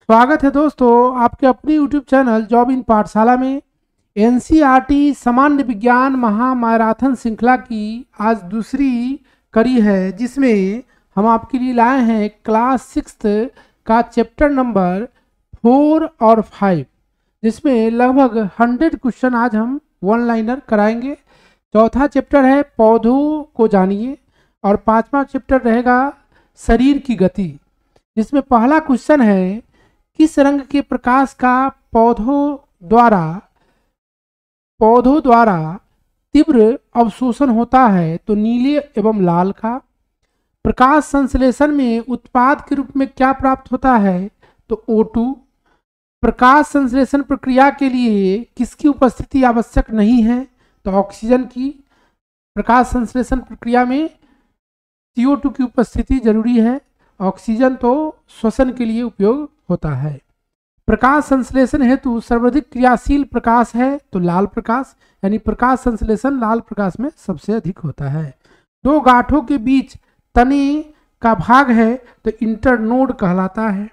स्वागत है दोस्तों आपके अपनी YouTube चैनल जॉब इन पाठशाला में। एनसीईआरटी सामान्य विज्ञान महामैराथन श्रृंखला की आज दूसरी कड़ी है, जिसमें हम आपके लिए लाए हैं क्लास 6 का चैप्टर नंबर 4 और 5, जिसमें लगभग 100 क्वेश्चन आज हम वन लाइनर कराएंगे। चौथा चैप्टर है पौधों को जानिए और पांचवा चैप्टर रहेगा शरीर की गति, जिसमें पहला क्वेश्चन है किस रंग के प्रकाश का पौधों द्वारा तीव्र अवशोषण होता है, तो नीले एवं लाल का। प्रकाश संश्लेषण में उत्पाद के रूप में क्या प्राप्त होता है, तो O2। प्रकाश संश्लेषण प्रक्रिया के लिए किसकी उपस्थिति आवश्यक नहीं है, तो ऑक्सीजन की। प्रकाश संश्लेषण प्रक्रिया में CO2 की उपस्थिति जरूरी है, ऑक्सीजन तो श्वसन के लिए उपयोग होता है। प्रकाश संश्लेषण हेतु सर्वाधिक क्रियाशील प्रकाश है, तो लाल प्रकाश, यानी प्रकाश संश्लेषण लाल प्रकाश में सबसे अधिक होता है। दो गांठों के बीच तने का भाग है तो इंटरनोड कहलाता है।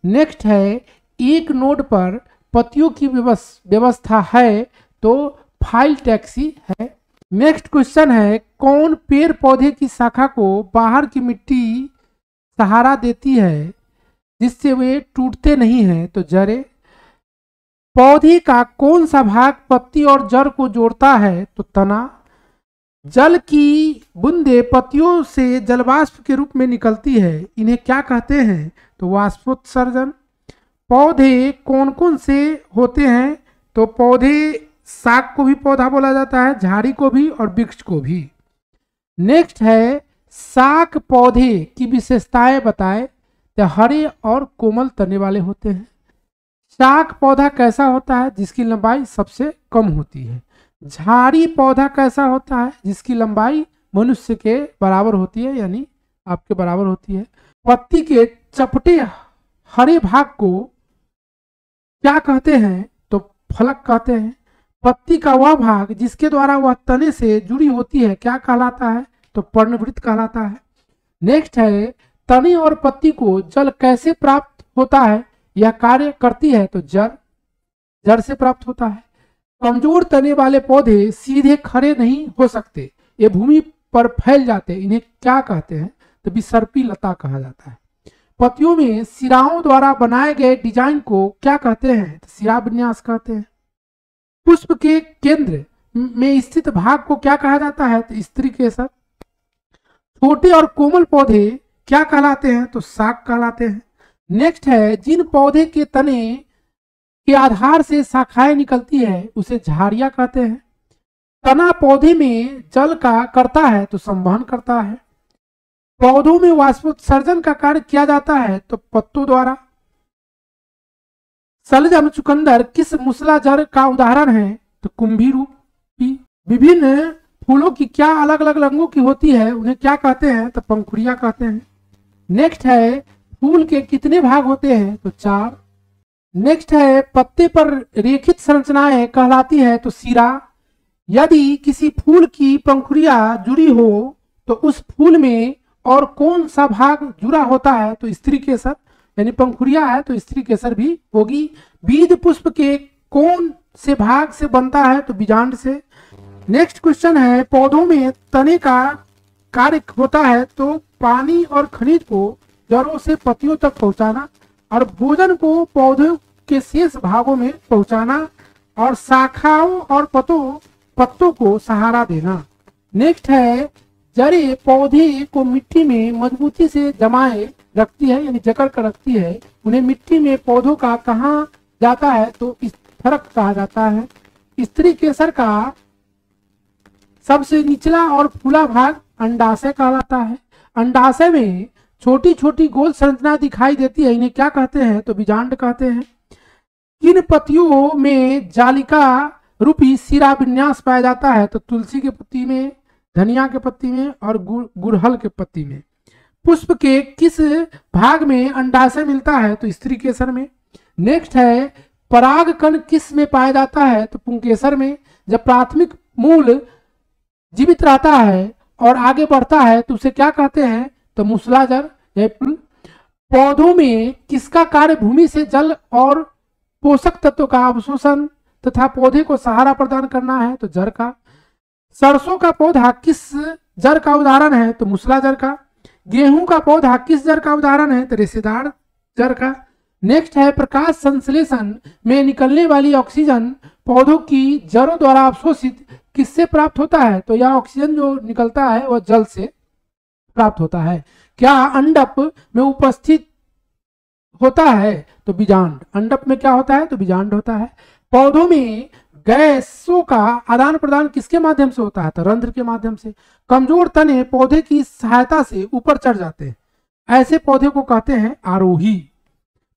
नेक्स्ट है एक नोड पर पत्तियों की व्यवस्था है, तो फाइलटैक्सी है। नेक्स्ट क्वेश्चन है कौन पेड़ पौधे की शाखा को बाहर की मिट्टी सहारा देती है जिससे वे टूटते नहीं हैं, तो जड़ें। पौधे का कौन सा भाग पत्ती और जड़ को जोड़ता है, तो तना। जल की बूंदें पत्तियों से जलवाष्प के रूप में निकलती है, इन्हें क्या कहते हैं, तो वाष्पोत्सर्जन। पौधे कौन कौन से होते हैं, तो पौधे शाक को भी पौधा बोला जाता है, झाड़ी को भी और वृक्ष को भी। नेक्स्ट है शाक पौधे की विशेषताएं बताएं, तो हरे और कोमल तने वाले होते हैं। शाक पौधा कैसा होता है, जिसकी लंबाई सबसे कम होती है। झाड़ी पौधा कैसा होता है, जिसकी लंबाई मनुष्य के बराबर होती है, यानी आपके बराबर होती है। पत्ती के चपटे हरे भाग को क्या कहते हैं, तो फलक कहते हैं। पत्ती का वह भाग जिसके द्वारा वह तने से जुड़ी होती है क्या कहलाता है, तो पर्णवृत्त कहलाता है। नेक्स्ट है तने और पत्ती को जल कैसे प्राप्त होता है, यह कार्य करती है, तो जड़ से प्राप्त होता है। कमजोर तने वाले पौधे सीधे खड़े नहीं हो सकते, ये भूमि पर फैल जाते, इन्हें क्या कहते हैं, तो विसर्पी लता कहा जाता है। पत्तियों में सिराओं द्वारा बनाए गए डिजाइन को क्या कहते हैं, तो सिरा विन्यास कहते हैं। पुष्प के केंद्र में स्थित भाग को क्या कहा जाता है, तो स्त्री केसर। छोटे और कोमल पौधे क्या कहलाते हैं, तो शाक कहलाते हैं। नेक्स्ट है जिन पौधे के तने के आधार से शाखाएं निकलती है उसे झाड़ियां कहते हैं। तना पौधे में जल का करता है, तो संवहन करता है। पौधों में वाष्पोत्सर्जन का कार्य किया जाता है, तो पत्तों द्वारा। शलजम चुकंदर किस मूसलाधार का उदाहरण है, तो कुंभी रूपी। विभिन्न फूलों की क्या अलग अलग रंगों की होती है, उन्हें क्या कहते हैं, तो पंखुड़ियां कहते हैं। नेक्स्ट है फूल के कितने भाग होते हैं, तो 4। नेक्स्ट है पत्ते पर रेखित संरचनाएं कहलाती है, तो सिरा। यदि किसी फूल की पंखुड़ियां जुड़ी हो तो उस फूल में और कौन सा भाग जुड़ा होता है, तो स्त्री केसर, यानी पंखुड़ियां है तो स्त्री केसर भी होगी। बीज पुष्प के कौन से भाग से बनता है, तो बीजांड से। नेक्स्ट क्वेश्चन है पौधों में तने का कार्य होता है, तो पानी और खनिज को जड़ों से पत्तियों तक पहुंचाना और भोजन को पौधों के शेष भागों में पहुंचाना और शाखाओं और पत्तों को सहारा देना। नेक्स्ट है जड़ें पौधे को मिट्टी में मजबूती से जमाए रखती है, यानी जकड़ कर रखती है। उन्हें मिट्टी में पौधों का कहाँ जाता है, तो इस फरक कहा जाता है। स्त्री केसर का सबसे निचला और फूला भाग अंडाशय कहलाता है। अंडाशय में छोटी छोटी गोल संरचना दिखाई देती है, इन्हें क्या कहते हैं, तो बीजांड कहते हैं। किन पत्तियों में जालिका रूपी सिरा विन्यास पाया जाता है, तो तुलसी के पत्ती में, धनिया के पत्ती में और गुड़हल के पत्ती में। पुष्प के किस भाग में अंडाशय मिलता है, तो स्त्री केसर में। नेक्स्ट है परागकण किस में पाया जाता है, तो पुंकेसर में। जब प्राथमिक मूल जीवित रहता है और आगे बढ़ता है तो उसे क्या कहते हैं, तो मूसलाधार पौधों में किसका कार्य भूमि से जल और पोषक तत्वों का अवशोषण तथा पौधे को सहारा प्रदान करना है? तो जड़ का। सरसों का पौधा किस जड़ का उदाहरण है? तो मूसला जड़ का। गेहूं का पौधा किस जड़ का उदाहरण है? तो रेशेदार जड़ का। नेक्स्ट है, प्रकाश संश्लेषण में निकलने वाली ऑक्सीजन पौधों की जड़ों द्वारा अवशोषित किससे प्राप्त होता है? तो यह ऑक्सीजन जो निकलता है वह जल से प्राप्त होता है। क्या अंडप में उपस्थित होता है? तो बीजांड। अंडप में क्या होता है? तो बीजांड होता है। पौधों में गैसों का आदान प्रदान किसके माध्यम से होता है? तो रंध्र के माध्यम से। कमजोर तने पौधे की सहायता से ऊपर चढ़ जाते हैं, ऐसे पौधे को कहते हैं आरोही।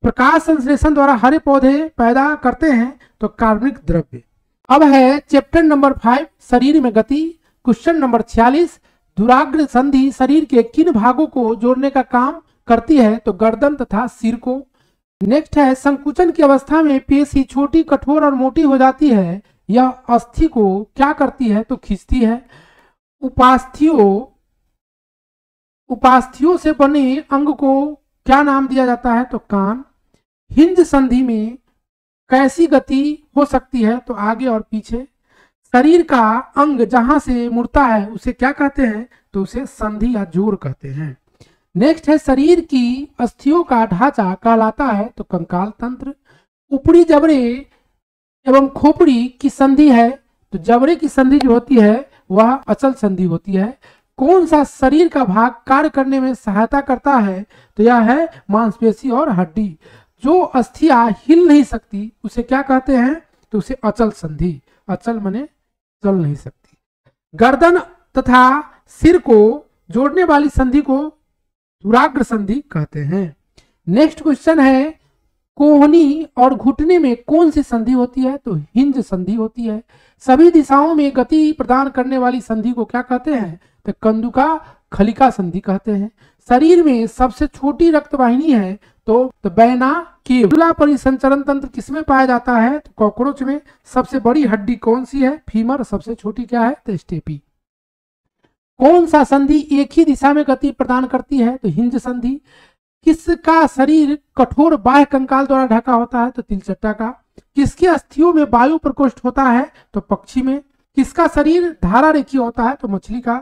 प्रकाश संश्लेषण द्वारा हरे पौधे पैदा करते हैं तो कार्बनिक द्रव्य। अब है चैप्टर नंबर 5, शरीर में गति। क्वेश्चन नंबर 46, दुराग्र संधि शरीर के किन भागों को जोड़ने का काम करती है? तो गर्दन तथा सिर को। नेक्स्ट है, संकुचन की अवस्था में पेशी छोटी, कठोर और मोटी हो जाती है, यह अस्थि को क्या करती है? तो खींचती है। उपास्थियों से बने अंग को क्या नाम दिया जाता है? तो कान। हिंज संधि में कैसी गति हो सकती है? तो आगे और पीछे। शरीर का अंग जहां से मुड़ता है उसे क्या कहते हैं? तो उसे संधि या जोड़ कहते हैं। नेक्स्ट है, शरीर की अस्थियों का ढांचा कहलाता है तो कंकाल तंत्र। ऊपरी जबड़े एवं खोपड़ी की संधि है तो जबड़े की संधि जो होती है वह अचल संधि होती है। कौन सा शरीर का भाग कार्य करने में सहायता करता है? तो यह है मांसपेशी और हड्डी। जो अस्थियां हिल नहीं सकती उसे क्या कहते हैं? तो उसे अचल संधि। अचल माने चल नहीं सकती। गर्दन तथा सिर को जोड़ने वाली संधि को दुराग्र संधि कहते हैं। नेक्स्ट क्वेश्चन है, कोहनी और घुटने में कौन सी संधि होती है? तो हिंज संधि होती है। सभी दिशाओं में गति प्रदान करने वाली संधि को क्या कहते हैं? तो कंदुका खलिका संधि कहते हैं। शरीर में सबसे छोटी रक्त वाहिनी है तो बैना की परिसंचरण तंत्र किसमें पाया जाता है? तो कॉकरोच में। सबसे बड़ी हड्डी कौन सी है? फीमर। सबसे छोटी क्या है? तो स्टेपी। कौन सा संधि एक ही दिशा में गति प्रदान करती है? तो हिंज संधि। किसका शरीर कठोर बाह्य कंकाल द्वारा ढका होता है? तो तिलचट्टा का। किसके अस्थियों में वायु प्रकोष्ठ होता है? तो पक्षी में। किसका शरीर धारा रेखीय होता है? तो मछली का।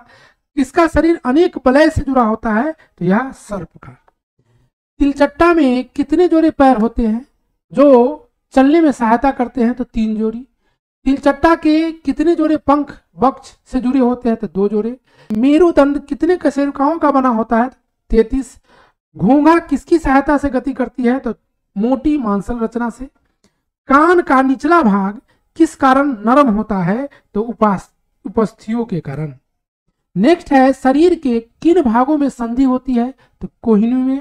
किसका शरीर अनेक वलय से जुड़ा होता है? तो यह सर्प का। तिलचट्टा में कितने जोड़े पैर होते हैं जो चलने में सहायता करते हैं? तो 3 जोड़ी। तिलचट्टा के कितने जोड़े पंख वक्ष से जुड़े होते हैं? तो 2 जोड़े। मेरुदंड कितने कशेरुकाओं का बना होता है? 33। घोंघा किसकी सहायता से गति करती है? तो मोटी मांसल रचना से। कान का निचला भाग किस कारण नरम होता है? तो उपस्थियों के कारण। नेक्स्ट है, शरीर के किन भागों में संधि होती है? तो कोहिनूर में,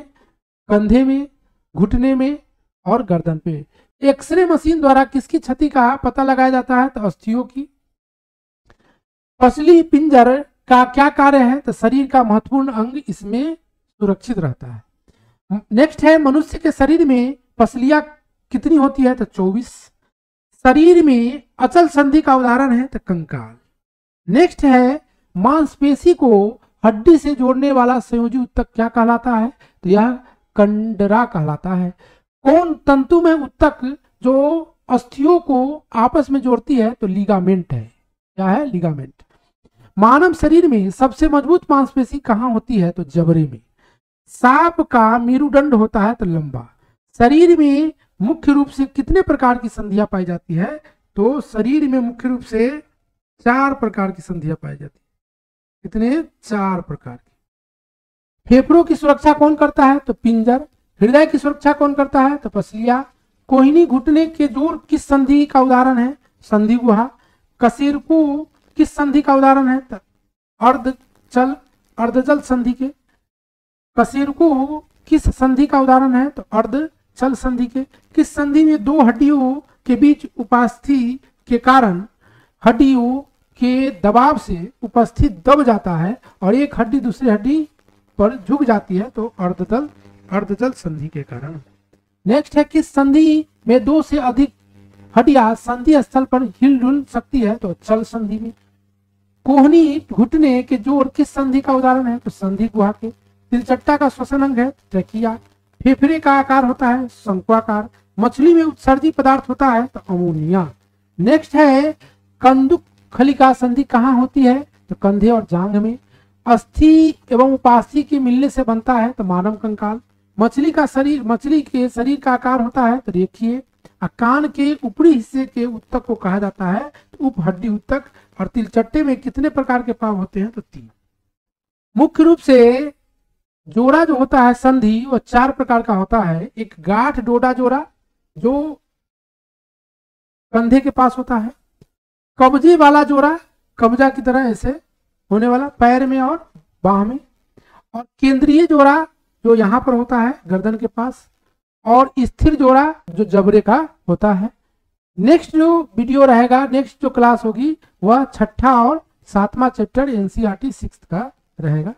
कंधे में, घुटने में और गर्दन पे। एक्सरे मशीन द्वारा किसकी क्षति का पता लगाया जाता है? तो अस्थियों की। पसली पिंजर का क्या कार्य है? तो शरीर का महत्वपूर्ण अंग इसमें सुरक्षित रहता है। नेक्स्ट है, मनुष्य के शरीर में पसलियां कितनी होती है? तो 24। शरीर में अचल संधि का उदाहरण है तो कंकाल। नेक्स्ट है, मांसपेशी को हड्डी से जोड़ने वाला संयोजी उत्तक क्या कहलाता है? तो यह कंडरा कहलाता है। कौन तंतु में उत्तक जो अस्थियों को आपस में जोड़ती है? तो लिगामेंट है। क्या है? लिगामेंट। मानव शरीर में सबसे मजबूत मांसपेशी कहाँ होती है? तो जबड़े में। सांप का मेरुदंड होता है तो लंबा। शरीर में मुख्य रूप से कितने प्रकार की संधियां पाई जाती है? तो शरीर में मुख्य रूप से 4 प्रकार की संधियां पाई जाती है। कितने? 4 प्रकार की। फेफड़ों की सुरक्षा कौन करता है? तो पिंजर। हृदय की सुरक्षा कौन करता है? तो पसलियां। कोहिनी घुटने के जोड़ किस संधि का उदाहरण है? संधि गुहा। कशेरुको किस संधि का उदाहरण है? अर्धचल संधि के। कशेरुको किस संधि का उदाहरण है? तो अर्धचल संधि के। किस संधि में 2 हड्डियों के बीच उपस्थिति के कारण हड्डियों के दबाव से उपस्थित दब जाता है और एक हड्डी दूसरी हड्डी पर झुक जाती है? तो अर्धचल संधि के कारण। नेक्स्ट है, किस संधि में 2 से अधिक हड्डियां संधि स्थल पर हिलजुल सकती है? तो चल संधि में। कोहनी घुटने के जोड़ किस संधि का उदाहरण है? तो संधि गुहा के। तिलचट्टा का श्वसन अंग है ट्रेकिया। फेफड़े का आकार होता है शंक्वाकार। मछली में उत्सर्जी पदार्थ होता है तो अमोनिया। नेक्स्ट है कंदुक खलिका संधि कहाँ होती है तो कंधे और जांघ में। अस्थि एवं उपास्थि के मिलने से बनता है तो मानव कंकाल। मछली के शरीर का आकार होता है तो रेखीय। कान के ऊपरी हिस्से के उत्तक को कहा जाता है तो उप हड्डी उत्तक। और तिलचट्टे में कितने प्रकार के पाव होते हैं तो 3। मुख्य रूप से जोड़ा जो होता है संधि वो 4 प्रकार का होता है। एक गांठ डोडा जोड़ा जो कंधे के पास होता है। कब्जे वाला जोड़ा कब्जा की तरह ऐसे होने वाला पैर में और बाह में। और केंद्रीय जोड़ा जो यहाँ पर होता है गर्दन के पास। और स्थिर जोड़ा जो जबड़े का होता है। नेक्स्ट जो वीडियो रहेगा, नेक्स्ट जो क्लास होगी वह 6ठा और 7वां चैप्टर एनसीईआरटी 6th का रहेगा।